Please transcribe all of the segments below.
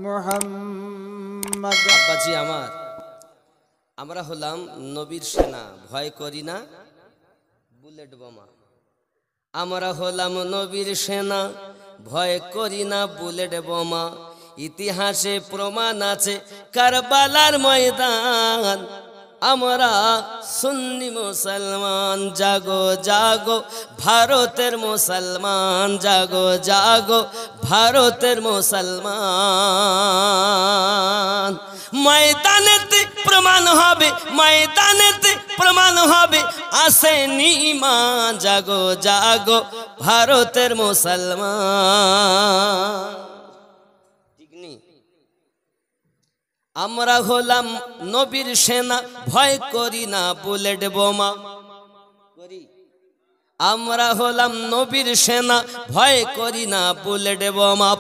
মুহাম্মাদ। আব্বাজি আমার, আমরা হলাম নবীর সেনা, ভয় করি না বুলেট বোমা। আমরা হলাম নবীর সেনা, ভয় করি না বুলেট বোমা। ইতিহাসে প্রমাণ আছে কারবালার ময়দান। আমরা সুন্নি মুসলমান, জাগো জাগো ভারতের মুসলমান, জাগো জাগো ভারতের মুসলমান। ময়দানেতে প্রমাণ হবে, ময়দানেতে প্রমাণ হবে, আসেনি ঈমান, জাগো জাগো ভারতের মুসলমান। ঠিক নি? আমরা হলাম নবীর সেনা, ভয় করি না বুলেট বোমা। আমরা হলাম নবীর সেনা, ভয় করি না বুলেট বোমা।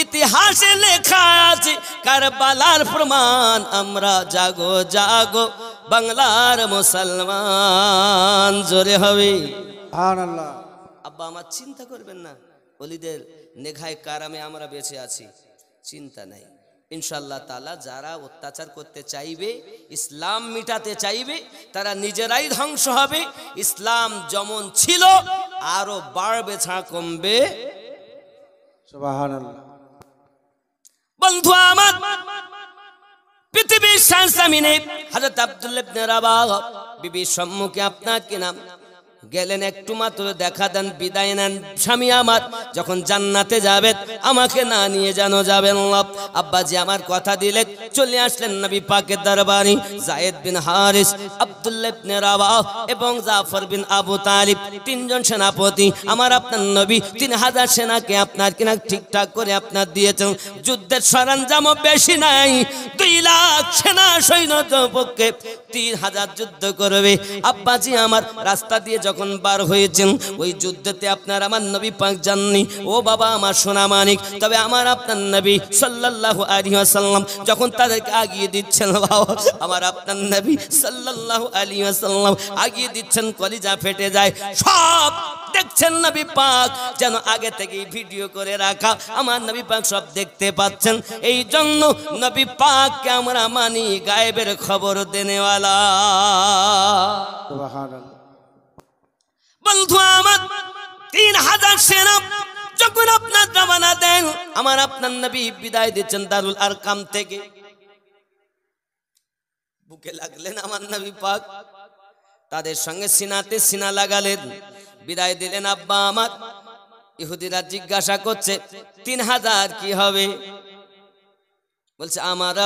ইতিহাসে লেখা আছে কারবালার প্রমাণ। আমরা জাগো জাগো বাংলার মুসলমান। জোরে হবে সুবহানাল্লাহ। আব্বা আমার, চিন্তা করবেন না, ওলিদের নেঘায় কারামে আমরা বেঁচে আছি, চিন্তা নাই। ইনশাআল্লাহ তাআলা যারা অত্যাচার করতে চাইবে, ইসলাম মিটাতে চাইবে, তারা নিজেরাই ধ্বংস হবে। ইসলাম যেমন ছিল আরো বাড়বে, ছাড়া কমবে। সুবহানাল্লাহ। বন্ধু আমার, পৃথিবীর শাহজামিনে হযরত আব্দুল্লাহ ইবনে রাবাহ বিবির সম্মুখে আপনার কি নাম গেলেন, একটু মাত্র দেখা দেন, বিদায় নেন। স্বামী আমার যখন জান্নাতে যাবে, আমাকে না নিয়ে যেন যাবেন না। আব্বাজি আমার কথা দিলে চলে আসলেন নবী পাকের দরবারে। যায়েদ বিন হারিস, আব্দুল্লাহ ইবনে রাবাহ এবং জাফর বিন আবু তালিব, তিনজন সেনাপতি। আমার আপনার নবী 3000 সেনাকে আপনার কিনা ঠিকঠাক করে আপনার দিয়েছেন। যুদ্ধের সরঞ্জামও বেশি নাই, 2 লাখ সেনা সৈন্যদের পক্ষে 3000 যুদ্ধ করবে। আব্বাজি আমার রাস্তা দিয়ে যখন বার হয়েছেন, ওই যুদ্ধেতে আপনার আমার নবী পাক জাননি। ও বাবা আমার সোনা মানিক, তবে আমার আপনার নবী সাল্লাল্লাহু আলাইহি ওয়াসাল্লাম যখন তাদেরকে আগিয়ে দিচ্ছেন, বাবা আমার আপনার নবী সাল্লাল্লাহু আলাইহি ওয়াসাল্লাম আগিয়ে দিচ্ছেন, কলিজা ফেটে যায়। সব দেখছেন নবী পাক, যেন আগে থেকেই ভিডিও করে রাখা। আমার নবী পাক সব দেখতে পাচ্ছেন। এই জন্য নবী পাককে আমরা মানি গায়েবের খবর দেনেওয়ালা। সুবহানাল্লাহ। বন্ধু আমার, 3000 সেনা যখন আপনার রওনা দেন, আমার আপনার নবী বিদায় দিচ্ছেন দারুল আরকাম থেকে। বুকে লাগলেন আমার নবী পাক, তাদের সঙ্গে সিনাতে সিনা লাগালেন, বিদায় দিলেন। আব্বা আমার, ইহুদিরা জিজ্ঞাসা করছে 3000 কি হবে? বলছে আমরা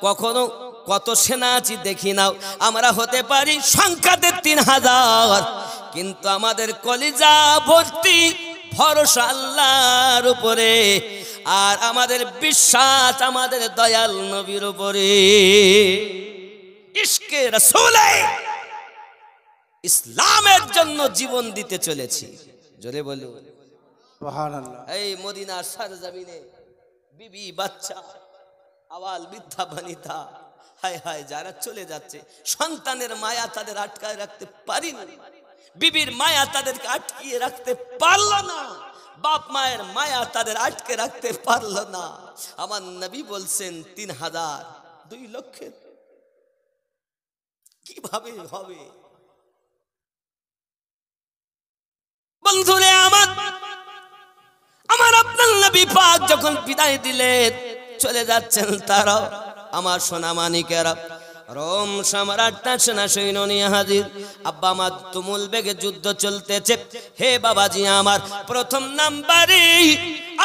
কখনো কত সেনা আছি দেখি নাও, আমরা হতে পারি সংখ্যাতে 3000, কিন্তু আমাদের কলিজা ভর্তি ভরসা আল্লাহর উপরে, আর আমাদের বিশ্বাস আমাদের দয়াল নবীর উপরে। ইশকে রাসূলে ইসলামের জন্য জীবন দিতে চলেছি। জোরে বলুন সুবহানাল্লাহ। এই মদিনার সরজমিনে বিবি বাচ্চা আওয়াল বৃদ্ধা বনিতা, হায় হায় যারা চলে যাচ্ছে, সন্তানের মায়া তাদের আটকায় রাখতে পারিনি, বিবির মায়া তাদেরকে আটকিয়ে রাখতে পারলো না, বাপ মায়ের মায়া তাদের আটকে রাখতে পারলো না। আমার নবী বলছেন 3000, 2 লক্ষের কিভাবে হবে? বন্ধুরে আমার, আমার আপনার নবী পাক যখন বিদায় দিলেন, চলে যাচ্ছেন তারা, আমার সোনা মানিকেরা। রোম সম্রাটটা সেনা সৈন্য নিয়ে হাজির। আব্বা আমার তুমুল বেগে যুদ্ধ চলতেছে। হে বাবাজি আমার, প্রথম নাম্বারে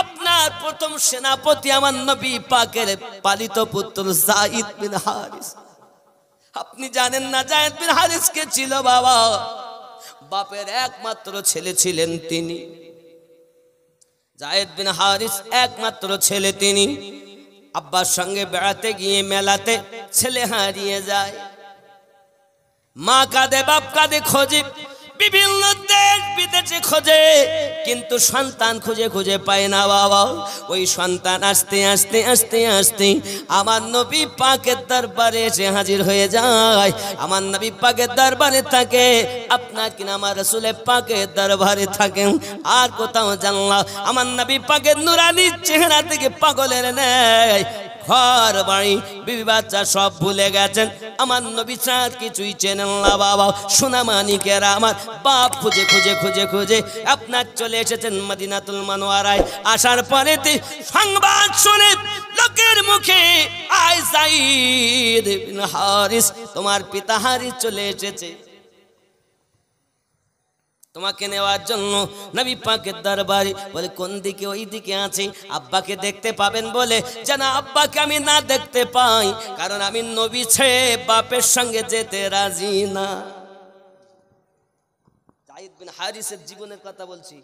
আপনার প্রথম সেনাপতি আমার নবী পাকের পালিত পুত্র যায়েদ বিন হারিস। আপনি জানেন না যায়েদ বিন হারিস কে ছিল? বাবা, বাপের একমাত্র ছেলে ছিলেন তিনি। যায়েদ বিন হারিস একমাত্র ছেলে তিনি। আব্বার সঙ্গে বেড়াতে গিয়ে মেলাতে ছেলে হারিয়ে যায়। মা কাঁদে, বাপ কাঁদে, খোঁজে বিভিন্ন দেশ বিদেশে খোঁজে, কিন্তু সন্তান খুঁজে খুঁজে পায় না বাবা। ওই সন্তান আস্তে আস্তে আস্তে আস্তে আমার নবী পাকের দরবারে এসে হাজির হয়ে যায়। আমার নবী পাকের দরবারে থাকে, আপনার কিনা আমার রাসূলের পাকের দরবারে থাকেন, আর কোথাও জানলা। আমার নবী পাকের নুরানি চেহারা থেকে পাগলের নেয় ঘর বাড়ি বিবি বাচ্চা সব ভুলে গেছেন। আমার নবী ছাড়া কিছুই চেনেন না বাবা। সোনা মানিকেরা আমার বাপ খুঁজে খুঁজে খুঁজে খুঁজে আপনার চলে এসেছেন মদিনাতুল মুনাওয়ারায়। আসার পরে সংবাদ শুনে লোকের মুখে, আয় যায়েদ বিন হারিস, তোমার পিতা হারিস চলে এসেছে তোমাকে নেওয়ার জন্য। নবী পাকের দরবারে বলে কোন দিকে? ওই দিকে আছে। আব্বাকে দেখতে পাবেন বলে, যেন আব্বাকে আমি না দেখতে পাই, কারণ আমি নবী ছেড়ে বাপের সঙ্গে যেতে রাজি না। যায়েদ বিন হারিসের জীবনের কথা বলছি।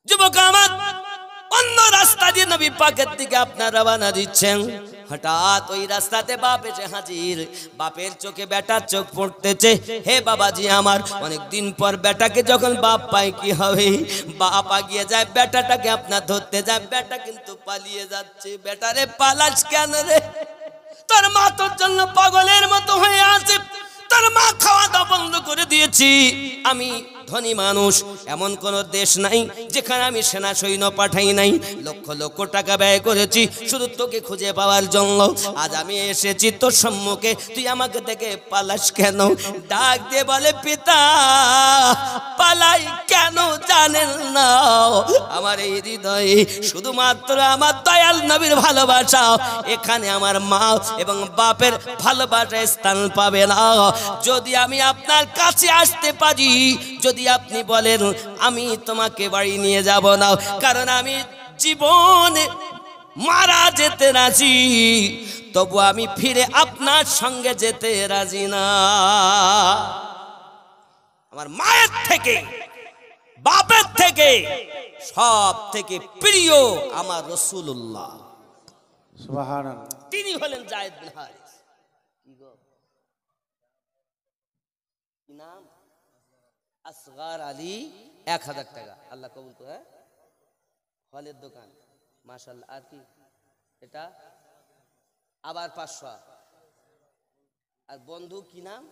যুবক আমার, অন্য রাস্তা দিয়ে নবী পাকের দিকে আপনার রওনা দিচ্ছেন। হঠাৎ ওই রাস্তাতে বাপ এসে হাজির। বাপের চোখে বেটার চোখ পড়তেছে। হে বাবাজি আমার, অনেক দিন পর বেটাকে যখন বাপ পায় কি হবে? বাপ আগিয়ে যায়, বেটাটাকে আপনার ধরতে যায়, বেটা কিন্তু পালিয়ে যাচ্ছে। বেটারে পালাস কেন রে? তোর মা তোর জন্য পাগলের মতো হয়ে আছে, তোর মা খাওয়া দাওয়া বন্ধ করে দিয়েছি। আমি ধনী মানুষ, এমন কোন দেশ নাই যেখানে আমি সেনা সৈন্য পাঠাই নাই। লক্ষ লক্ষ টাকা ব্যয় করেছি শুধু তোকে খুঁজে পাওয়ার জন্য। আজ আমি এসেছি তোর সম্মুখে, তুই আমাকে দেখে পালাস কেন? ডাক দিয়ে বলে, পিতা পালাই কেন জানেন না? আমার এই হৃদয়ে শুধুমাত্র আমার দয়াল নবীর ভালোবাসা, এখানে আমার মা এবং বাপের ভালোবাসার স্থান পাবে না। যদি আমি আপনার কাছে আসতে পারি, যদি আপনি বলেন আমি তোমাকে বাড়ি নিয়ে যাব না, কারণ আমি জীবনে মারা যেতে রাজি, তবু আমি ফিরে আপনার সঙ্গে যেতে রাজি না। আমার মায়ের থেকে বাপের থেকে সব থেকে প্রিয় আমার রাসূলুল্লাহ, সুবহানাল্লাহ। তিনি হলেন যায়েদ বিন হারিস। কি নাম? আসগার আলী। 1000 টাকা, আল্লাহ কবুল করে। ফলের দোকান, মাশাআল্লাহ। আর কি এটা? আবার 500। আর বন্ধু কি নাম?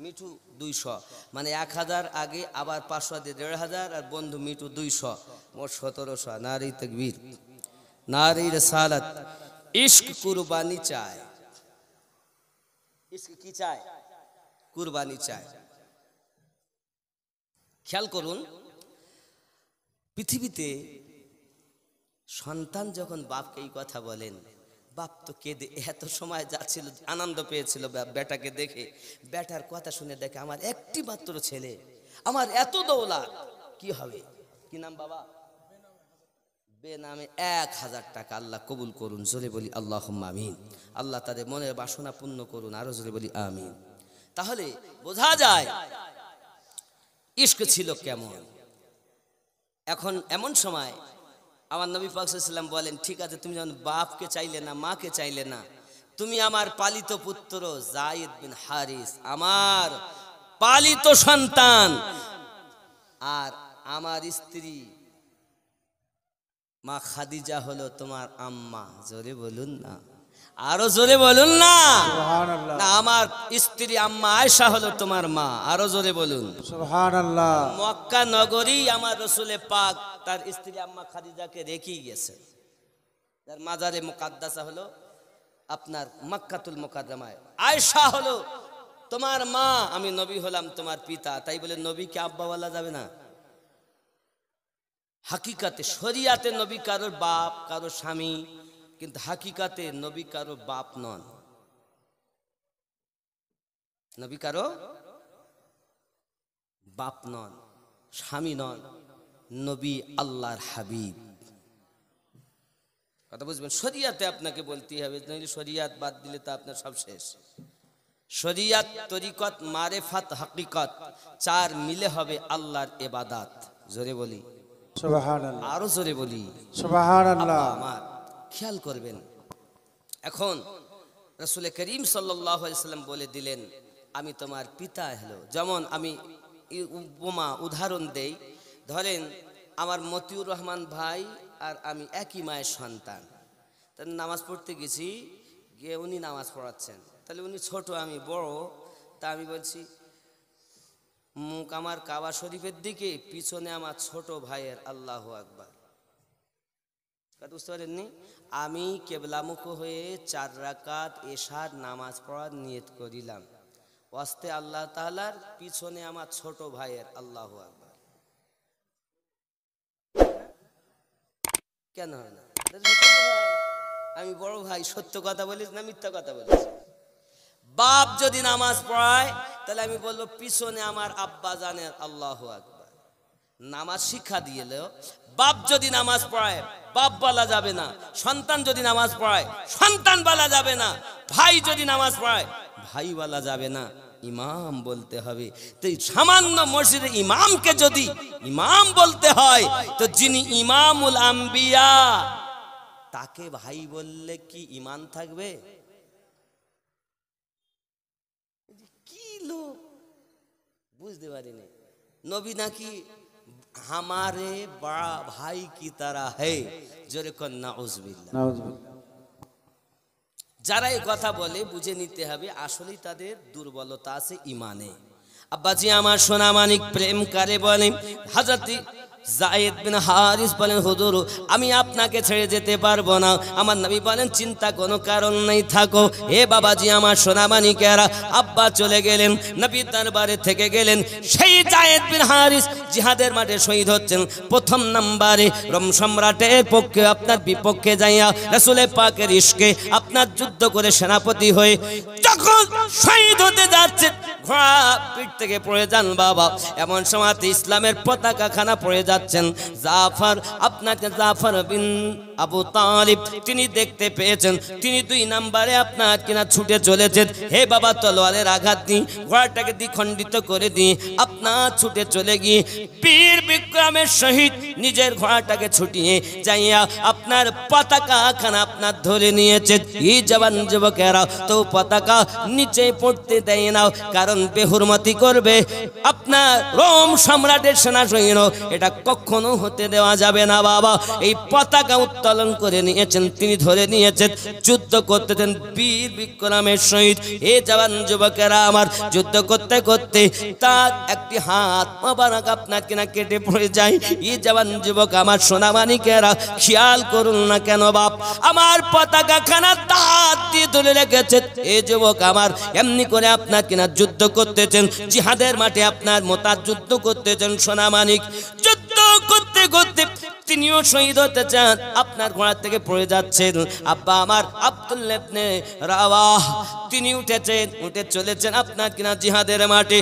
মিঠু 200। মানে 1000 আগে আবার 500 দিয়ে 1500, আর বন্ধু মিঠু 200, মোট 1700। নারী তাকবীর, নারী রিসালাত। ইশক কুরবানি চায়। ইশক কি চায়? কুরবানি চায়। খেয়াল করুন, পৃথিবীতে সন্তান যখন বাপকে এই কথা বলেন, বাপ তো কেঁদে, এত সময় যাচ্ছিল, আনন্দ পেয়েছিল বেটাকে দেখে। বেটার কথা শুনে দেখে আমার একটি মাত্র ছেলে, আমার এত দৌলত, কি হবে? কি নাম বাবা? বেনামে 1000 টাকা। আল্লাহ কবুল করুন, জোরে বলি আল্লাহুম্মা আমিন। আল্লাহ তাদের মনের বাসনা পূর্ণ করুন, আরো জোরে বলি আমিন। তাহলে বোঝা যায় ইশক ছিল কেমন। এখন এমন সময় আমার নবী পাক সাল্লাল্লাহু আলাইহি ওয়াসাল্লাম বলেন, ঠিক আছে, তুমি যখন বাপকে চাইলে না, মাকে চাইলে না, তুমি আমার পালিত পুত্র যায়েদ বিন হারিস, আমার পালিত সন্তান, আর আমার স্ত্রী মা খাদিজা হলো তোমার আম্মা। জোরে বলুন না, আরো জোরে বলুন না। সুবহানাল্লাহ। না, আমার স্ত্রী আম্মা আয়েশা হলো তোমার মা। আরো জোরে বলুন সুবহানাল্লাহ। মক্কা নগরী আমার রাসূলে পাক তার স্ত্রী আম্মা খাদিজাকে রেখেই গেছেন। তার মাজারে মুকাদ্দাসা হলো আপনার মক্কাতুল মুকাররমায়। আয়েশা হলো তোমার মা, আমি নবী হলাম তোমার পিতা। তাই বলে নবীকে আব্বা বলা যাবে না। হাকিকাতে শরিয়াতে নবী কারোর বাপ, কারো স্বামী, কিন্তু হাকিকাতে নবী কারো বাপ নন, নবী কারো বাপ নন, স্বামী নন, নবী আল্লাহর হাবিব। কথা বুঝবেন? শরিয়াতে আপনাকে বলতে হবে, নইলে শরিয়াত বাদ দিলে তো আপনার সব শেষ। শরিয়াত, তরিকত, মারেফাত, হাকিকত, চার মিলে হবে আল্লাহর ইবাদত। জোরে বলি সুবহানাল্লাহ। আরো জোরে বলি সুবহানাল্লাহ। আমার খেয়াল করবেন। এখন রাসূল করিম সাল্লাল্লাহু আলাইহি ওয়াসাল্লাম বলে দিলেন, আমি তোমার পিতা হলো। যেমন আমি উপমা উদাহরণ দেই, ধরেন আমার মতিউর রহমান ভাই আর আমি একই মায়ের সন্তান। তাহলে নামাজ পড়তে গেছি, গিয়ে উনি নামাজ পড়াচ্ছেন, তাহলে উনি ছোট আমি বড়, তা আমি বলছি মুখ আমার কাবা শরীফের দিকে, পিছনে আমার ছোট ভাইয়ের আল্লাহু আকবার। বুঝতে পারেননি? আমি কেবলামুখ হয়ে 4 রাকাত এশার নামাজ পড়ার নিয়ত করিলাম, ওয়াস্তে আল্লাহ তাআলার, পিছনে আমার ছোট ভাইয়ের আল্লাহু আকবার। কেন হয় না? আমি বড় ভাই, সত্য কথা বলিস না মিথ্যা কথা বলিস? বাপ যদি নামাজ পড়ায় তাহলে আমি বলবো পিছনে আমার আব্বা জানের আল্লাহু আকবার। নামাজ শিক্ষা দিয়েলেও বাপ যদি নামাজ পড়ায় বাপ বলা যাবে না, সন্তান যদি নামাজ পড়ায় সন্তান বলা যাবে না, ভাই যদি নামাজ পড়ায় ভাই বলা যাবে না, ইমাম বলতে হবে। তো এই সামান্য মসজিদে ইমামকে যদি ইমাম বলতে হয়, তো যিনি ইমামুল আম্বিয়া তাকে ভাই বললে কি ঈমান থাকবে? কি লোক বুঝতে পারিনি। নবী নাকি हमारे बड़ा भाई की तरह है, जोरे को नाउजुबिल्लाह। যারা এই কথা বলে বুঝে নিতে হবে আসলেই তাদের দুর্বলতা আছে ঈমানে। আব্বাজি আমার সোনা মানিক প্রেম করে বলেন, হযরত যায়েদ বিন হারিস বলেন, হুজুর আমি আপনাকে ছেড়ে যেতে পারবো না। আমার নবী বলেন, চিন্তা কোনো কারণ নেই, থাকো। হে বাবাজি আমার সোনা মানিকেরা, আব্বা চলে গেলেন, নবী দরবারে থেকে গেলেন। সেই যায়েদ বিন হারিস জিহাদের মাঠে শহীদ হচ্ছেন। প্রথম নম্বরে রোম সম্রাটের পক্ষে আপনার বিপক্ষে যাইয়া রাসূলের পাকের ইশকে আপনার যুদ্ধ করে সেনাপতি হয়ে যখন শহীদ হতে যাচ্ছে, ঘোড়া পিঠ থেকে পড়ে যান বাবা। এমন সময় ইসলামের পতাকা খানা পড়ে যাচ্ছেন। জাফর বিন আবু তালিব তিনি দেখতে পেয়েছেন, তিনি 2 নম্বরে আপনার কিনা ছুটে চলেছেন। হে বাবা, তলোয়ারের আঘাত দিয়ে ঘোড়াটাকে দ্বিখণ্ডিত করে দিয়ে আপনার ছুটে চলে গিয়ে বীর বিক্রমের সহিত নিজের ঘোড়াটাকে ছুটিয়ে যাইয়া আপনার পতাকা খানা আপনার ধরে নিয়েছে। এই জওয়ান যুবকেরা তো পতাকা নিচে পড়তে দেয় না, কারণ বেহুরমতি করবে আপনার রোম সম্রাটের সেনা সৈন্য, এটা কখনো হতে দেওয়া যাবে না বাবা। এই পতাকা উত্তোলন করে নিয়েছেন, তিনি ধরে নিয়েছেন, যুদ্ধ করতেছেন বীর বিক্রমের সহিত। এ জওয়ান যুবকেরা আমার, যুদ্ধ করতে করতে তার একটি হাত মোবারক আপনার কিনা কেটে পড়ে যায়। এই জওয়ান যুবক আমার সোনা মানিকেরা, খেয়াল করুন না কেন বাপ, আমার পতাকা খানা দাঁত দিয়ে ধরে রেখেছে। এ যুবক আমার এমনি করে আপনার কিনা যুদ্ধ করতেছেন, জিহাদের মাঠে আপনার মোতার যুদ্ধ করতেছেন সোনা মানিক। যুদ্ধ করতে করতে তিনিও শহীদ হতে চান, আপনার ঘোড়া থেকে পড়ে যাচ্ছেন। আব্বা আমার আব্দুল্লাহ ইবনে রাওয়াহ তিনি উঠে চলেছেন আপনার কিনা জিহাদের মাঠে,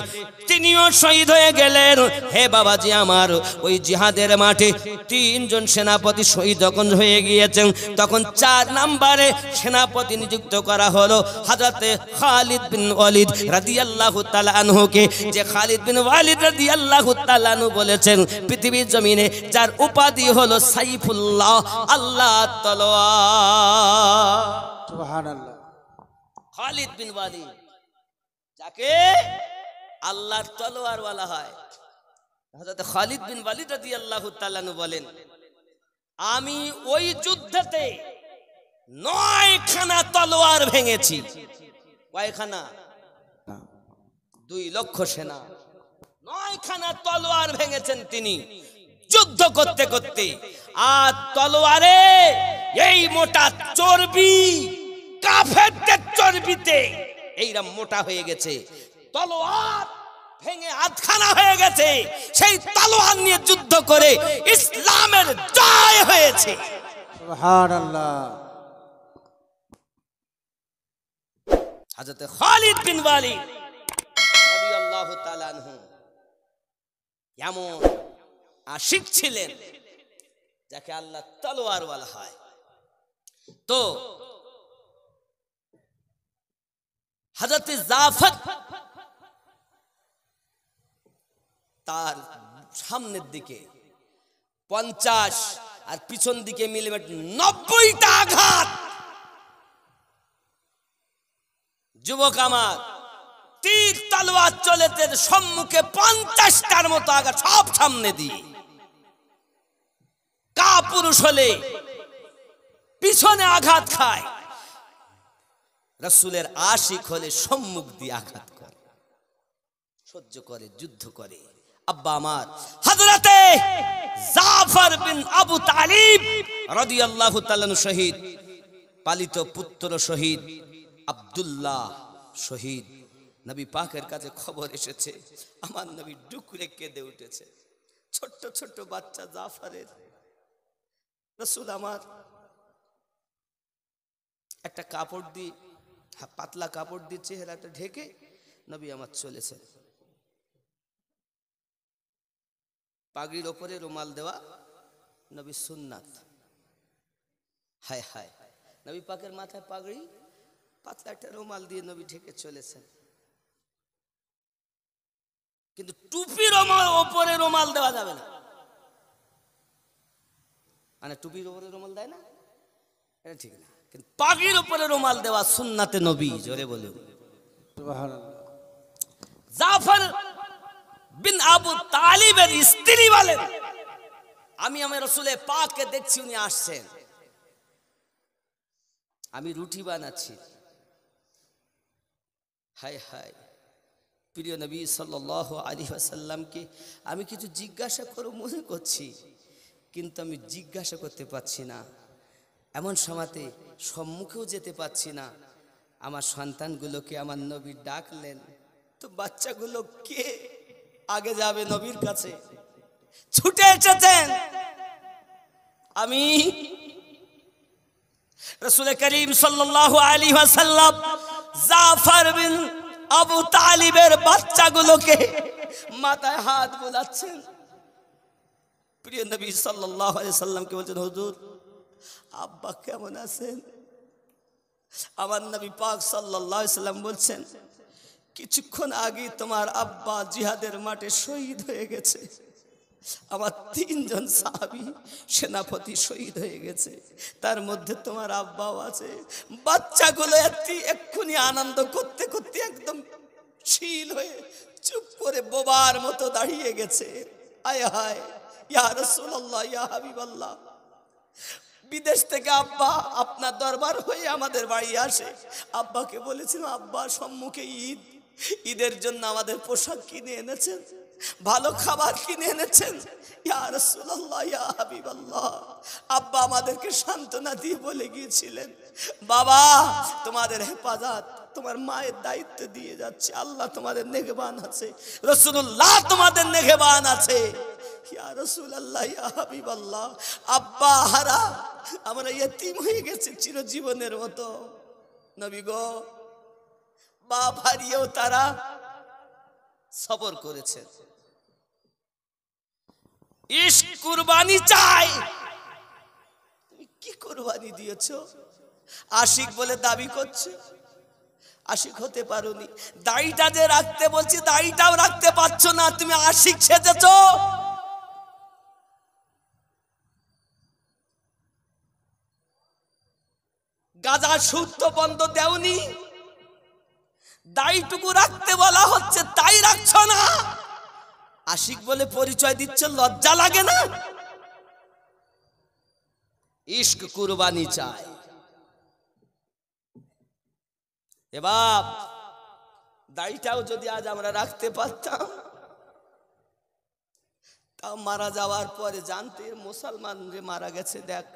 তিনিও শহীদ হয়ে গেলেন। হে বাবাজি আমার, ওই জিহাদের মাঠে 3 জন সেনাপতি শহীদ যখন হয়ে গিয়েছেন, তখন 4 নম্বরে সেনাপতি নিযুক্ত করা হলো হযরত খালিদ বিন ওয়ালিদ রাদিয়াল্লাহু তাআলা আনহুকে। যে খালিদ বিন ওয়ালিদ রাদিয়াল্লাহু তাআলা আনহু বলেছেন, পৃথিবীর জমিনে যার উপাধি হলো সাইফুল্লাহ, আল্লাহর তলোয়ার। সুবহানাল্লাহ। খালিদ বিন ওয়ালিদ যাকে আল্লাহর তলোয়ার বলা হয়। হযরত খালিদ বিন ওয়ালিদ রাদিয়াল্লাহু তাআলা আনহু বলেন, আমি ওই যুদ্ধেতে 9 খানা তলোয়ার ভেঙেছি। কয়খানা? 2 লক্ষ সেনা 9 খানা তলোয়ার ভেঙেছেন তিনি যুদ্ধ করতে করতে। আর তলোয়ারে এই মোটা চর্বি, কাফেরদের চর্বিতে এইরকম মোটা হয়ে গেছে, তলোয়ার ভেঙে আধখানা হয়ে গেছে। সেই তলোয়ার নিয়ে যুদ্ধ করে ইসলামের জয় হয়েছে। সুবহানাল্লাহ। হযরত খালিদ বিন ওয়ালিদ রাদিয়াল্লাহু তাআলা আনহু এমন আশিক ছিলেন যাকে আল্লাহ তলোয়ার বলা হয়। তো হযরত জাফর তার সামনের দিকে 50 আর পিছন দিকে মিলে 90টা আঘাত। যুবক আমার তীর তলোয়ার চলেতে সম্মুখে 50টার মতো আগা সব সামনে দিয়ে, কাপুরুষ হলে পিছনে আঘাত খায়, রাসূলের আশিক হলে সম্মুখ দিয়ে আঘাত করে, সহ্য করে, যুদ্ধ করে। আব্বা আমার হযরতে জাফর বিন আবু তালিব রাদিয়াল্লাহু তাআলা শহীদ, পালিত পুত্র শহীদ, আব্দুল্লাহ শহীদ। নবী পাকের কাছে খবর এসেছে, আমার নবী ডুকরে কেঁদে উঠেছে। ছোট্ট ছোট্ট বাচ্চা জাফরের, রাসূল আমার একটা কাপড় দিয়ে, পাতলা কাপড় দিয়ে চেহারাটা ঢেকে নবী আমার চলেছেন। পাগড়ির ওপরে রুমাল দেওয়া নবী সুন্নাত। হায় হায়, নবী পাকের মাথায় পাগড়ি, পাতলা একটা রুমাল দিয়ে নবী ঢেকে চলেছেন। কিন্তু টুপির ওপরে রুমাল দেওয়া যাবে না। মানে টুপির ওপরে রুমাল দেয় না, এটা ঠিক না, কিন্তু পাগড়ির ওপরে রুমাল দেওয়া সুন্নাতে নবী। জোরে বলুন সুবহানাল্লাহ। জাফর বিন আবু তালিবের স্ত্রী বলেন, আমি আমার রাসূলে পাককে দেখছি, উনি আসছেন, আমি রুটি বানাচ্ছি। হায় হায়, প্রিয় নবী সাল্লাল্লাহু আলাইহি ওয়াসাল্লামকে আমি কিছু জিজ্ঞাসা করব মনে করছি, কিন্তু আমি জিজ্ঞাসা করতে পারছি না। এমন সময়তে সম্মুখেও যেতে পারছি না। আমার সন্তানগুলোকে আমার নবী ডাকলেন, তো বাচ্চাগুলো কে আগে যাবে নবীর কাছে? ছুটে এসেছেন। আমি রাসূল করিম সাল্লাল্লাহু আলাইহি ওয়াসাল্লাম জাফর বিন আবু তালিবের বাচ্চাগুলোকে মাথায় হাত বোলাচ্ছেন। প্রিয় নবী সাল্লাল্লাহু আলাইহি ওয়াসাল্লামকে বলছেন, হুজুর আব্বা কেমন আছেন? আমার নবী পাক সাল্লাল্লাহু আলাইহি ওয়াসাল্লাম বলছেন, কিছুক্ষণ আগে তোমার আব্বা জিহাদের মাঠে শহীদ হয়ে গেছে। আমার 3 জন সাহাবী সেনাপতি শহীদ হয়ে গেছে, তার মধ্যে তোমার আব্বাও আছে। বাচ্চাগুলো এক্ষুনি আনন্দ করতে করতে একদম শিল হয়ে চুপ করে বোবার মতো দাঁড়িয়ে গেছে। আয় হায়, ইয়া রাসূলুল্লাহ, ইয়া হাবিবাল্লাহ, বিদেশ থেকে আব্বা আপনার দরবার হয়ে আমাদের বাড়ি আসে। আব্বাকে বলেছিলাম, আব্বা সম্মুখে ঈদ, ঈদের জন্য আমাদের পোশাক কিনে এনেছেন, ভালো খাবার কিনে এনেছেন। ইয়া রাসূলুল্লাহ, ইয়া হাবিবাল্লাহ, আব্বা আমাদেরকে সান্ত্বনা দিয়ে বলে গিয়েছিলেন, বাবা তোমাদের হেফাজত তোমার মায়ের দায়িত্ব দিয়ে যাচ্ছে, আল্লাহ তোমাদের নেগেবান আছে, রাসূলুল্লাহ তোমাদের নেগেবান আছে। ইয়া রাসূলুল্লাহ, ইয়া হাবিবাল্লাহ, আব্বা হারা আমরা ইতিম হয়ে গেছে চিরজীবনের মতো। নবী গো, বাপ হারিয়েও তারা সবর করেছে। ইশক কুরবানি চাই। তুমি কি কুরবানি দিয়েছো? আশিক বলে দাবি করছে, আশিক হতে পারোনি। দাড়িটা যে রাখতে বলছি, দাড়িটাও রাখতে পারছো না, তুমি আশিক সেজেছো। গাঁজা সুদ তো বন্ধ দেওনি, দাড়িটুকু রাখতে বলা হচ্ছে তাই রাখছো না। আশিক বলে পরিচয় দিচ্ছ, লজ্জা লাগে না? ইশক কুরবানি চাই। এ বাপ, দাড়িটাও যদি আজ আমরা রাখতে পারতাম, তাও মারা যাওয়ার পরে জানতে মুসলমান রে মারা গেছে, দেখ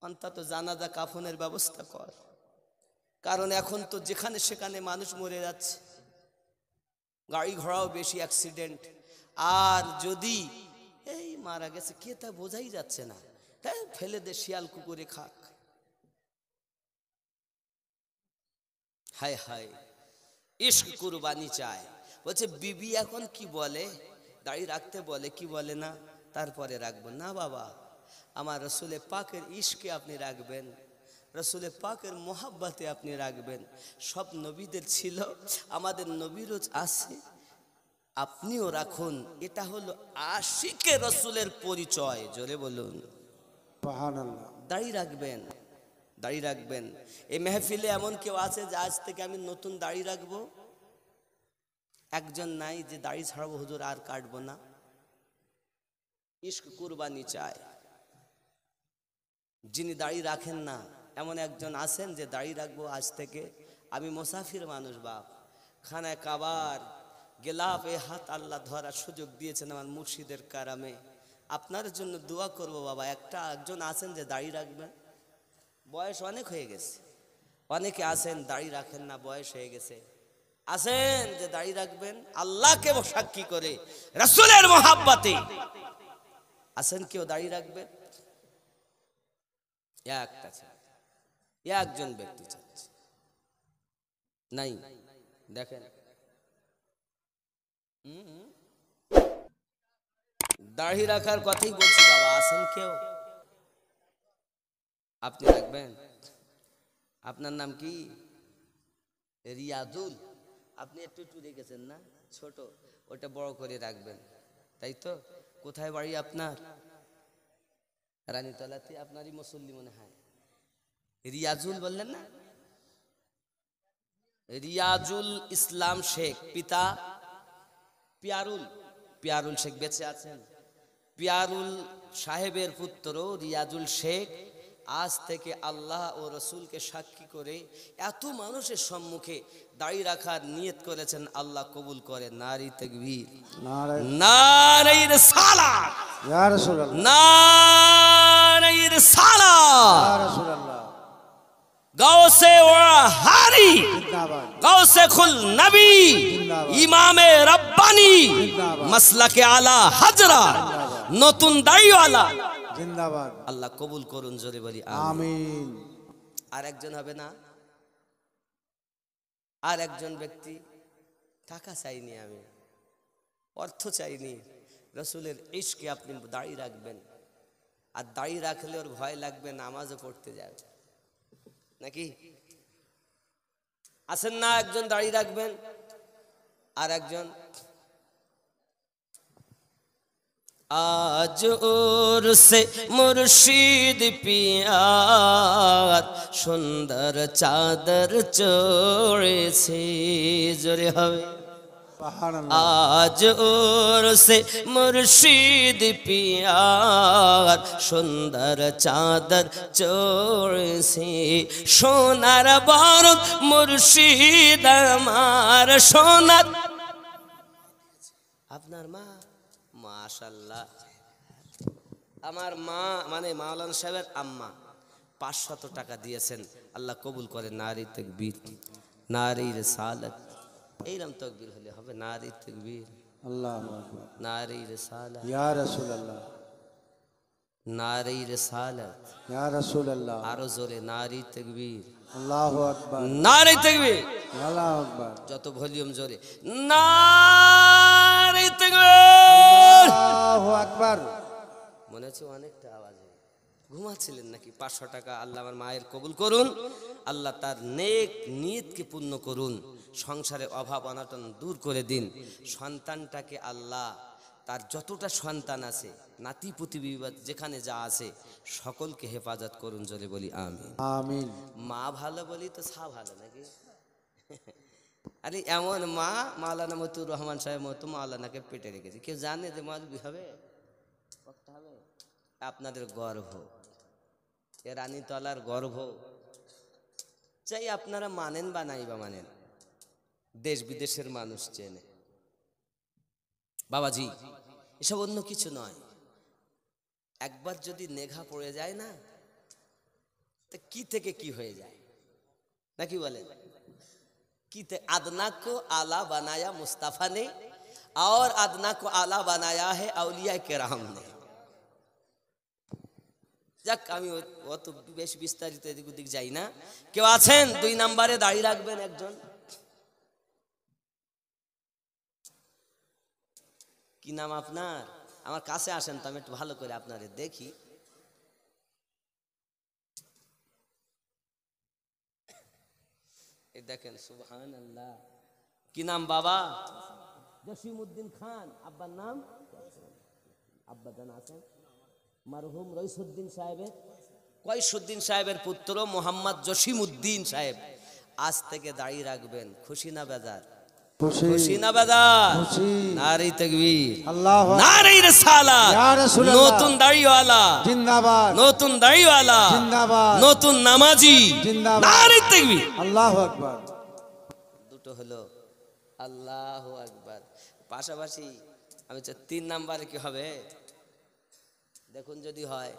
অন্তত জানাজা কাফনের ব্যবস্থা কর। কারণ এখন তো যেখানে সেখানে মানুষ মরে যাচ্ছে, গাড়ি ঘোড়াও বেশি, অ্যাক্সিডেন্ট। আর যদি এই মারা গেছে কে তা বোঝাই যাচ্ছে না, হ্যাঁ ফেলে দে, শিয়াল কুকুরে খাক। হায় হায়, ইশক কুরবানি চায়। বলছে বিবি এখন কি বলে, দাড়ি রাখতে বলে কি বলে না, তারপরে রাখবো না। বাবা, আমার রাসূলে পাকের ইশকে আপনি রাখবেন, রাসূলে পাকের মোহাব্বতে আপনি রাখবেন। সব নবীদের ছিল, আমাদের নবীরও আছে, আপনিও রাখুন। এটা হলো আশিকে রাসূলের পরিচয়। জোরে বলুন সুবহানাল্লাহ। দাড়ি রাখবেন, দাড়ি রাখবেন। এই মেহফিলে এমন কেউ আছে যে আজ থেকে আমি নতুন দাড়ি রাখবো? একজন নাই যে দাড়ি ছাড়াবো হুজুর আর কাটবো না, ইশক কুরবানি চায়। যিনি দাড়ি রাখেন না এমন একজন আছেন যে দাড়ি রাখবো আজ থেকে, আমি মুসাফির মানুষ বাপ, খানায় কাবার গেলাফে হাত আল্লাহ ধরার সুযোগ দিয়েছেন আমার মুর্শিদের কারামে, আপনার জন্য দোয়া করব বাবা। একজন আছেন যে দাড়ি রাখবেন, বয়স অনেক হয়ে গেছে। অনেকে আছেন দাড়ি রাখেন না, বয়স হয়ে গেছে। আছেন যে দাড়ি রাখবেন আল্লাহকে সাক্ষী করে, রাসূলের মহাব্বতে আছেন কেউ দাড়ি রাখবেন? একটা একজন ব্যক্তি চাচ্ছে, নাই দেখেন। দাড়ি রাখার কথাই বলছি বাবা, আছেন কেউ? আপনি রাখবেন? আপনার নাম কি? রিয়াজুল। আপনি একটু একটু রেখেছেন না, ছোট, ওটা বড় করে রাখবেন, তাই তো? কোথায় বাড়ি আপনার? রানীতলাতে। আপনারই মুসল্লি মনে হয়। রিয়াজুল বললেন না? রিয়াজুল ইসলাম শেখ, পিতা পিয়ারুল শেখ বেঁচে আছেন। পিয়ারুল সাহেবের পুত্র রিয়াজুল শেখ আজ থেকে আল্লাহ ও রসুলকে সাক্ষী করে এত মানুষের সম্মুখে দাড়ি রাখার নিয়ত করেছেন, আল্লাহ কবুল করে। নারী তাকবীর, নারী রিসালাত, ইয়া রাসূলুল্লাহ, নারী রিসালাত, ইয়া রাসূলুল্লাহ। গাউসে ওয়াহারি জিন্দাবাদ, গাউসে খুল নবী জিন্দাবাদ, ইমামে রব্বানি মাসলাকে আলা হাজরা, নতুন দাড়িওয়ালা জিন্দাবাদ। আল্লাহ কবুল করুন, জোরে বলি আমিন। আর একজন হবে না? আর একজন ব্যক্তি, টাকা চাইনি আমি, অর্থ চাইনি, রসুলের ইশকে আপনি দাড়ি রাখবেন। আর দাড়ি রাখলে ওর ভয় লাগবে, নামাজও পড়তে যাবে নাকি? আছেন না একজন দাড়ি রাখবেন? আর একজন, আজ ওর সে মুর্শিদ পিয়ার সুন্দর চাদর চড়েছে, জোরে হবে। আজ ওর সে মুর্শিদ পিয়ার সুন্দর চাদর চড়েছে, সোনার বরদ মুর্শিদ আমার সোনার। আপনার মা, মাশাআল্লাহ, আমার মা মানে মাওলানা সাহেবের আম্মা 500 টাকা দিয়েছেন, আল্লাহ কবুল করে। নারী তাকবীর, নারী রিসালাত, এইরকম তাকবীর হলে হবে। নারী তাকবীর, আল্লাহু আকবার, নারী রিসালাত, ইয়া রাসূলুল্লাহ, নারী রিসালাত, ইয়া রাসূলুল্লাহ। আরো জোরে, নারী তাকবীর, আল্লাহু আকবার, নারী তাকবীর, আল্লাহু আকবার। যত ভলিউম জোরে, নারী তাকবীর, আল্লাহু আকবার। মনে হচ্ছে অনেকটা আওয়াজ। ঘুমাচ্ছিলেন নাকি? 500 টাকা আল্লাহ আমার মায়ের কবুল করুন, আল্লাহ তার নেক নিয়তকে পূর্ণ করুন, সংসারে অভাব অনটন দূর করে দিন। সন্তানটাকে আল্লাহ তার যতটা সন্তান আছে, নাতি পুতি বিবাদ যেখানে যা আছে, সকলকে হেফাজত করুন, জোরে বলি আমিন আমিন। মা ভালো বলি তো সা ভালো নাকি? আরে এমন মা, মাওলানা মতুর রহমান সাহেব মতো মাওলানাকে পেটে রেখেছে, কেউ জানে যে মালবি হবে? আপনাদের গর্ভ, এ রানীতলার গর্ভ, চাই আপনারা মানেন বা নাই বা মানেন, দেশ বিদেশের মানুষ চেনে। বাবাজি, এসব অন্য কিছু নয়। একবার যদি নেঘা পড়ে যায় না, তা কি থেকে কি হয়ে যায় নাকি বলেন? কি আদনা কো আলা বানায়া মুস্তাফা ने और আদনা को आला बनाया है औलिया केराम ने। যাক, আমি অত বেশ বিস্তারিত এদিক ওদিক যাই না। কেউ আছেন 2 নম্বরে দাড়ি রাখবেন? একজন। কি নাম আপনার? আমার কাছে আসেন তো, আমি একটু ভালো করে আপনারে দেখি। এই দেখেন, সুবহানাল্লাহ। কি নাম বাবা? জসিমউদ্দিন খান। আব্বার নাম? আব্বা জান আছেন? মরহুম রইসউদ্দিন সাহেবের, কয়সউদ্দিন সাহেবের পুত্র মোহাম্মদ জসিমউদ্দিন সাহেব আজ থেকে দাড়ি রাখবেন। খুশি না বেজার? খুশি না বাজার? খুশি। নারী তাকবীর, আল্লাহু আকবার। নারী রিসালাত, ইয়া রাসূলুল্লাহ। নতুন দাড়িওয়ালা, জিন্দাবাদ, নতুন দাড়িওয়ালা, জিন্দাবাদ, নতুন নামাজি, জিন্দাবাদ। নারী তাকবীর। আল্লাহু আকবার। দুটো হলো আল্লাহু আকবার। পাশাপাশি আমি চাই 3 নাম্বারে কি হবে দেখুন, যদি হয়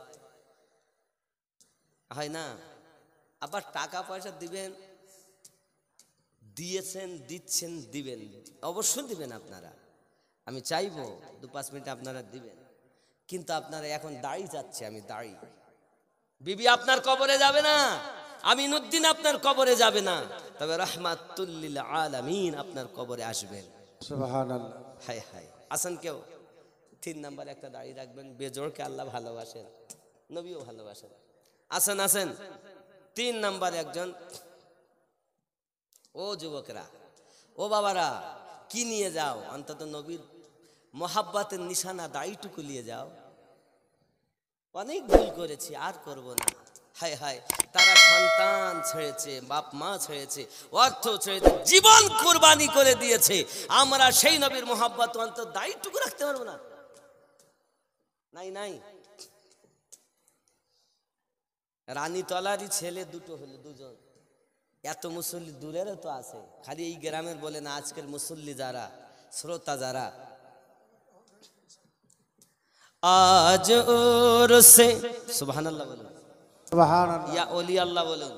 হয় না, আবার টাকা পয়সা দিবেন, দিয়েছেন, দিচ্ছেন, দিবেন, অবশ্যই দিবেন আপনারা। আমি চাইবো 2-5 মিনিট আপনারা দিবেন, কিন্তু আপনারা এখন দাড়ি যাচ্ছে, আমি দাড়ি, বিবি আপনার কবরে যাবে না, আমিনুদ্দিন আপনার কবরে যাবে না, তবে রাহমাতুল লিল আলামিন আপনার কবরে আসবেন। সুবহানাল্লাহ। হায় হায়, আসেন কেউ 3 নাম্বারে একটা দাড়ি রাখবেন, বেজোড়কে আল্লাহ ভালোবাসেন, নবীও ভালোবাসেন। আসেন আসেন, 3 নাম্বারে একজন। ও যুবকরা, ও বাবারা, কি নিয়ে যাও? অন্তত নবীর মোহাব্বতের নিশানা দাড়িটুকু নিয়ে যাও। অনেক ভুল করেছি, আর করব না। হায় হায়, তারা সন্তান ছেড়েছে, বাপ মা ছেড়েছে, অর্থ ছেড়েছে, জীবন কুরবানি করে দিয়েছে। আমরা সেই নবীর মোহাব্বত অন্তত দাড়িটুকু রাখতে পারবো না? নাই নাই। রানী তলারই ছেলে দুটো হলো, 2জন। এত মুসল্লি দূরেরও তো আছে, খালি এই গ্রামের বলে না, আজকের মুসল্লি যারা, শ্রোতা যারা, আজ ওর সে সুবহানাল্লাহ বলুন, সুবহানাল্লাহ। ইয়া ওলি আল্লাহ বলুন,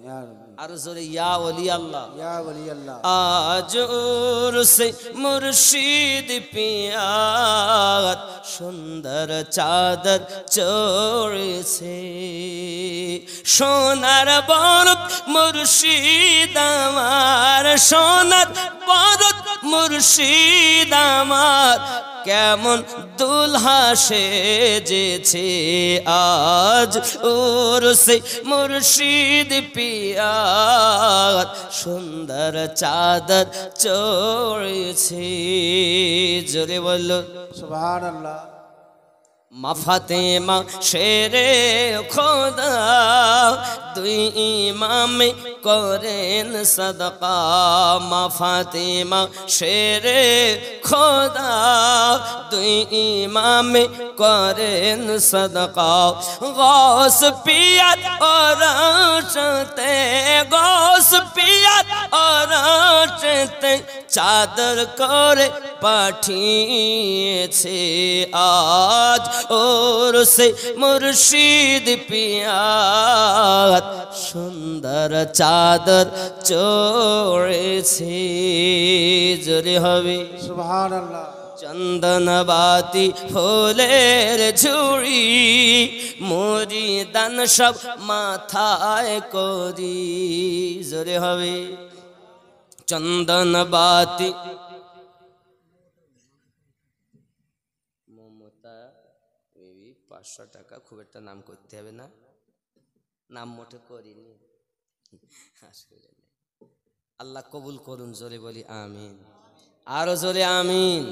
ইয়া রাব্বি, আর জোরে ইয়া ওলি আল্লাহ। ইয়া ওলি আল্লাহ। আজ ওর সে মুর্শিদ পিয়াত সুন্দর চাদর চড়েছে, সোনার বরত মুর্শিদ আমার, সোনার বরত মুর্শিদ আমার, কেমন দুলহা সেজেছে আজ ওর সে মুর্শিদ পিয়াত সুন্দর চাদর চড়েছে। জোরে বলল সুবহানাল্লাহ। মা ফাতেমা শেরে খোদা, 2 ইমামে করেন সদকা, মা ফাতেমা শেরে খোদা, 2 ইমামে করেন সদকা, গৌস পিয়াত ওরতে, গৌস পিয়াত ওরতে চাদর করে পাঠিয়েছে আজ ওর সে মুর্শিদ পিয়াত সুন্দর চাদর চড়েছে। জোরে হবে সুবহানাল্লাহ। চন্দন বাতি ফুলের ঝুড়ি, মুরিদান সব মাথায় করি। জোরে হবে চন্দন বাতি। মমতা 500 টাকা, খুব একটা নাম করতে হবে না, নাম মোটে করিনি। আল্লাহ কবুল করুন, জোরে বলি আমিন, আরো জোরে আমিন।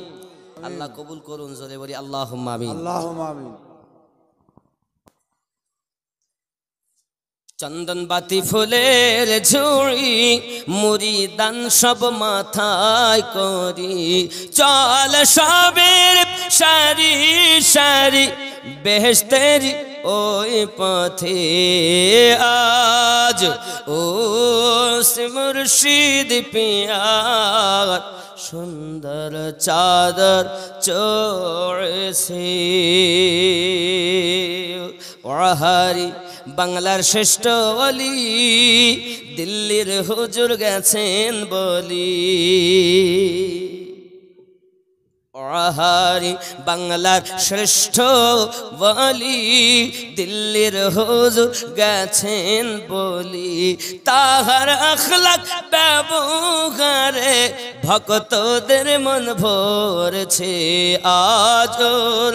আল্লাহ কবুল করুন, জোরে বলি আল্লাহুম্মা আমিন। আল্লাহুম্মা আমিন। চন্দন বাতি ফুলের ঝুড়ি, মুরিদান সব মাথায় করি, চল সবের সারি সারি বেহেশতের ওই পথে আজ ও মুর্শিদ পিয়াত সুন্দর চাদর চড়েছে। ওহারি বাংলার শ্রেষ্ঠ ওলি, দিল্লির হুজুর গেছেন বলি, ওহারি বাংলার শ্রেষ্ঠ ওলি, দিল্লির হুজুর গেছেন বলি, তাহার আখলাক ব্যবহারে ভক্তদের মন ভরেছে আজ ওর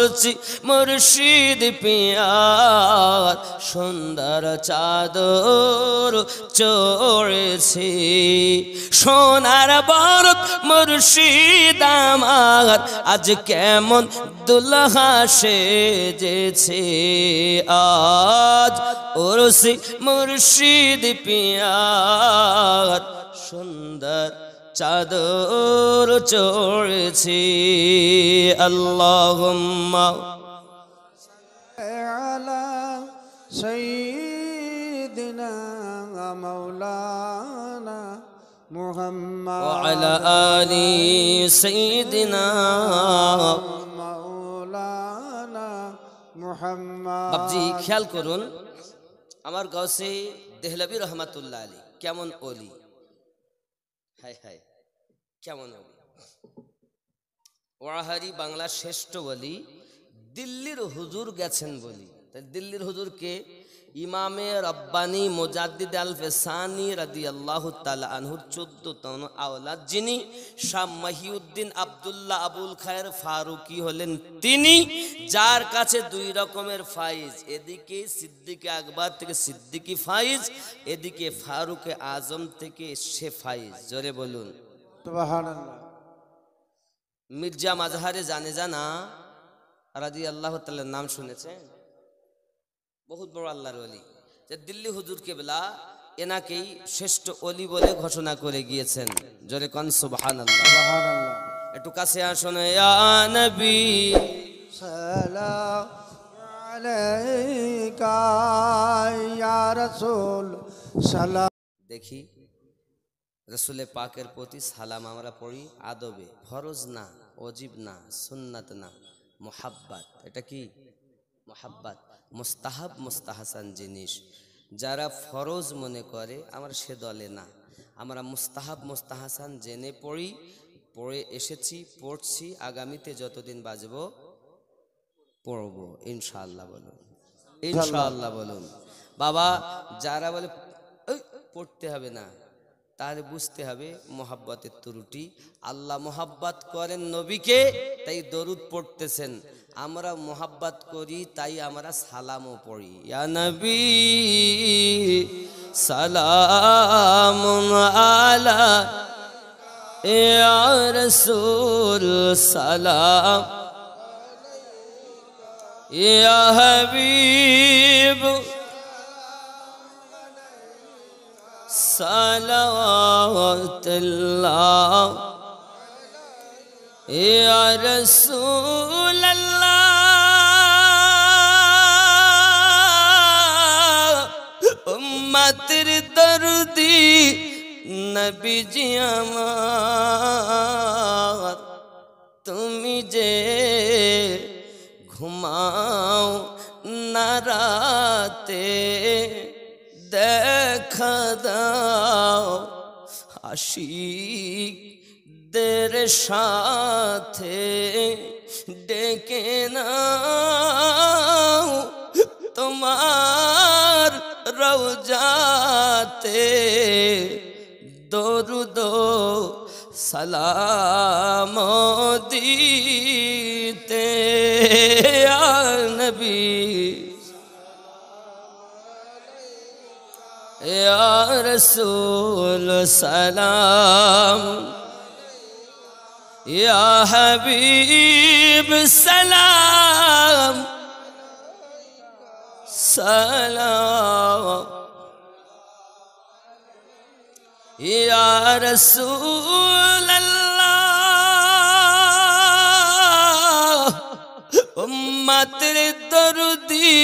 মুর্শিদ পিয়াত সুন্দর চাদর চড়েছে। সোনার বরত মুর্শিদ আমার আজ কেমন দুলহা সেজেছে আজ ওরসি মুর্শিদ পিয়াত সুন্দর চাদর চড়েছি আল্লাহুম্মা আলা সাইয়্যিদিনা মাওলানা মুহাম্মদ ওয়া আলা আলি সাইয়্যিদিনা মাওলানা মুহাম্মদ। বাবজি খেয়াল করুন, আমার গাউসে দেহলভী রহমাতুল্লাহ আলী কেমন ওলি, হায় হায় কেমন ওলি। ওয়াহারি বাংলার শ্রেষ্ঠ ওলি, দিল্লির হুজুর গেছেন বলি। তাই দিল্লির হুজুরকে ইমামে রব্বানি মুজাদ্দিদ আল ফেসানি রাদিয়াল্লাহু তাআলা আনহুর 14তম আওলাদ, যিনি শাহ মহিউদ্দিন আব্দুল্লাহ আবুল খায়ের ফারুকি হলেন তিনি, যার কাছে দুই রকমের ফাইজ, এদিকে সিদ্দিকে আকবর থেকে সিদ্দিকি ফাইজ, এদিকে ফারুকে আজম থেকে সে ফাইজ। জোরে বলুন সুবহানাল্লাহ। মির্জা মাজহারে জানে জানা রাদিয়াল্লাহু তাআলার নাম শুনেছেন? বহুত বড় আল্লাহর ওলি, যে দিল্লি হুজুর কেবলা এনাকেই শ্রেষ্ঠ ওলি বলে ঘোষণা করে গিয়েছেন। জোরে কোন সুবহানাল্লাহ। সুবহানাল্লাহ। একটু কাছে আসুন। ইয়া নবী সালাম আলাইকা ইয়া রাসূল সালাম। দেখি রাসূলে পাকের প্রতি সালাম আমরা পড়ি আদবে, ফরজ না, ওয়াজিব না, সুন্নাত না, মুহাব্বত। এটা কি মুহাব্বত? মুস্তাহাব মুস্তাহাসান জিনিস। যারা ফরজ মনে করে আমরা সে দলে না, আমরা মুস্তাহাব মুস্তাহাসান জেনে পড়ি, পড়ে এসেছি, পড়ছি, আগামীতে যতদিন বাঁচব পড়ব ইনশাআল্লাহ। বলুন ইনশাআল্লাহ বলুন। বাবা যারা বলে পড়তে হবে না, তাহলে বুঝতে হবে মোহাব্বতের ত্রুটি। আল্লাহ মোহাব্বত করেন নবীকে, তাই দরুদ পড়তেছেন। আমরা মোহাব্বত করি, তাই আমরা সালামও পড়ি। ইয়া নবী সালামুন আলা, ইয়া রাসূল সালাম, ইয়া হাবিব সালাওয়াতুল্লাহ, ইয়া রাসূলুল্লাহ। উম্মতের দরদি নবীজি আমার, তুমি যে ঘুমাও না রাতে, দেখা দাও আশিকদের সাথে, ডেকে নাও তোমার রওজাতে, দরুদ সালাম দিতে। ইয়া নবী ইয়া রাসূল সালাম, ইয়া হাবিব সালাম, সালাম, ইয়া রাসূলুল্লাহ। উম্মতের দরদি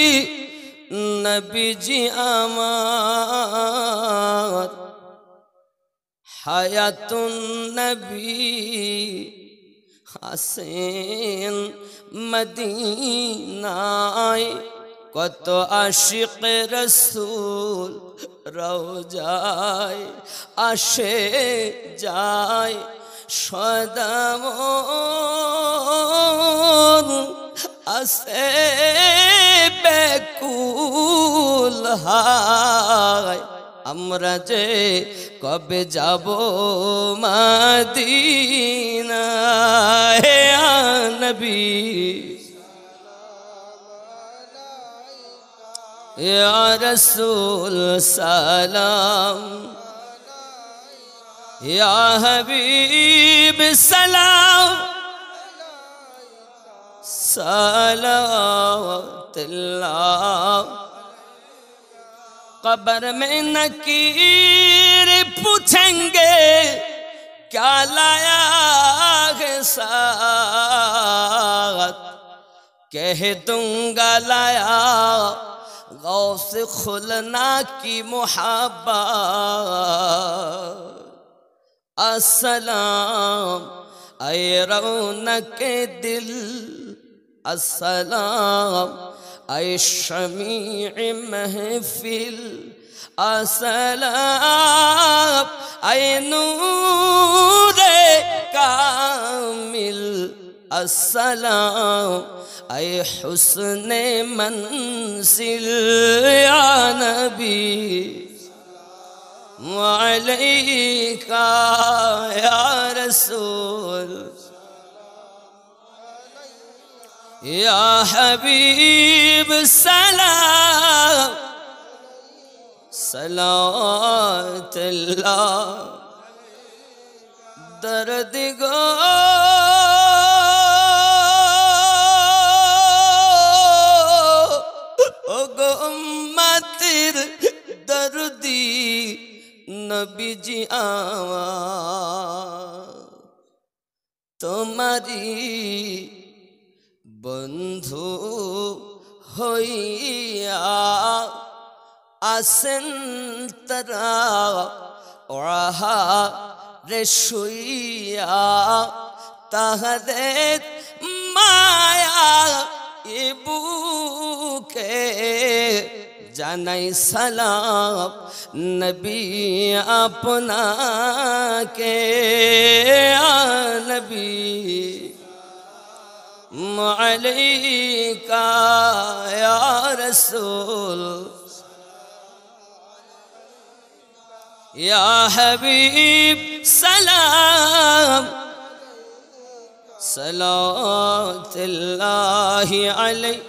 নবীজি আমার, হায়াতুন নবী হাসেন মদিনায়, কত আশিক রসুল রওজায় আসে যায় সদাম, আসে বেকুল হায়, আমরা যে কবে যাব মদিনায়। ইয়া নবী ইয়া রাসূল সালাম, ইয়া হাবিব সালাম, সালাওয়াতুল্লাহ। कब्र में नकीर पूछेंगे क्या लाया है साथ, कह दूंगा लाया गौस खुलना की मोहब्बत। अस्सलाम ऐ रौनक दिल, अस्सलाम ऐ शमीअ महफिल, अस्सलाम ऐ नूरे कामिल, अस्सलाम ऐ हुस्ने मंजिल, या नबी अलैका या रसूल या हबीब सलाम सलावतुल्लाह दर्द गो उम्मतिर दर्दी नबी जी आवा तुम्हारी बंधु হইয়া আসেন তারা ওরা রে শুইয়া তাহাদের মায়া বুকে জানাই সালাম নবী আপনাকে নবী अलैका या रसूल या हबीब सलाम सलावतुल्लाहि अलैहि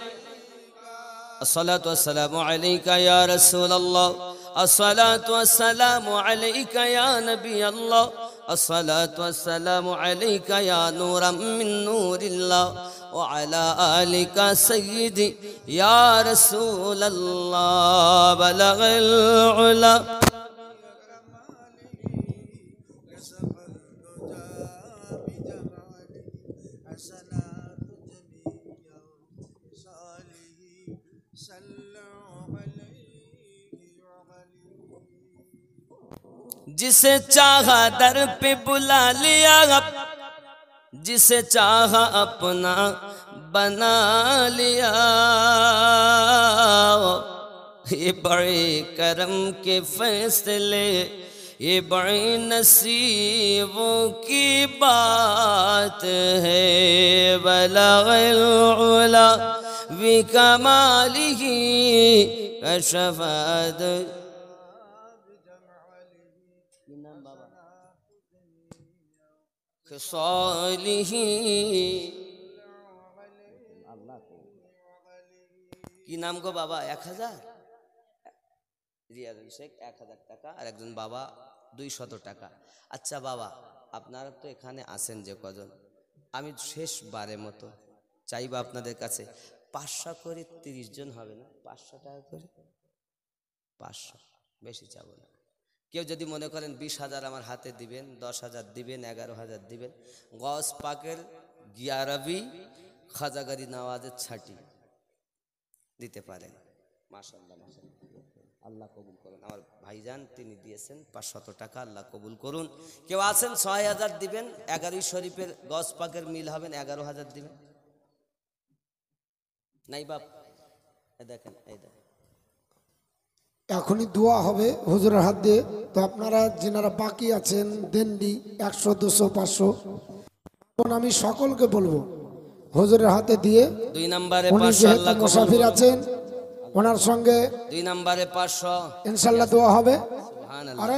अस्सलातु वस्सलामु अलैका या रसूल अल्लाह अस्सलातु वस्सलामु अलैका या नबी अल्लाह अस्सलातु वस्सलामु अलैका या नूरम मिन नूरिल्लाह व अला आलिका सय्यिदी या रसूल अल्लाह बलगल उला जिसे चाहा दर पे बुला लिया, जिसे चाहा अपना बना लिया। ये बड़े करम के फैसले, ये बड़े नसीबों की बात है। बलगल उला बिकमालिही कशफत কি নাম গো বাবা? 1000 রিয়াজুল শেখ 1000 টাকা আর একজন বাবা 200 টাকা। আচ্ছা বাবা, আপনারা তো এখানে আছেন যে কজন, আমি শেষবারের মতো চাইবো আপনাদের কাছে 500 করে 30 জন হবে না, 500 টাকা করে 500, বেশি চাবো না। কেউ যদি মনে করেন 20,000 আমার হাতে দিবেন, 10,000 দিবেন, 11,000 দিবেন, গস পাকের গিয়ারবি খাজাগারি নওয়াজের ছাটি দিতে পারেন। মাশাআল্লাহ মাশাআল্লাহ, আল্লাহ কবুল করুন। আমার ভাইজান তিনি দিয়েছেন 500 টাকা, আল্লাহ কবুল করুন। কেউ আছেন 6,000 দিবেন, 11 শরীফের গস পাকের মিল হবেন, 11,000 দিবেন। নাই বাপ, দেখেন এই দেখেন এখনই দোয়া হবে হুজুরের হাত দিয়ে। তো আপনারা যারা বাকি আছেন দেননি 100, 200, 500, আমি সকলকে বলবো হুজুরের হাতে দিয়ে। 2 নম্বরে উনি 500 যেহেতু আল্লাহ কবুল মুসাফির করুন। আছেন ওনার সঙ্গে 2 নম্বরে 500 ইনশাআল্লাহ দোয়া হবে। সুবহানাল্লাহ। আরে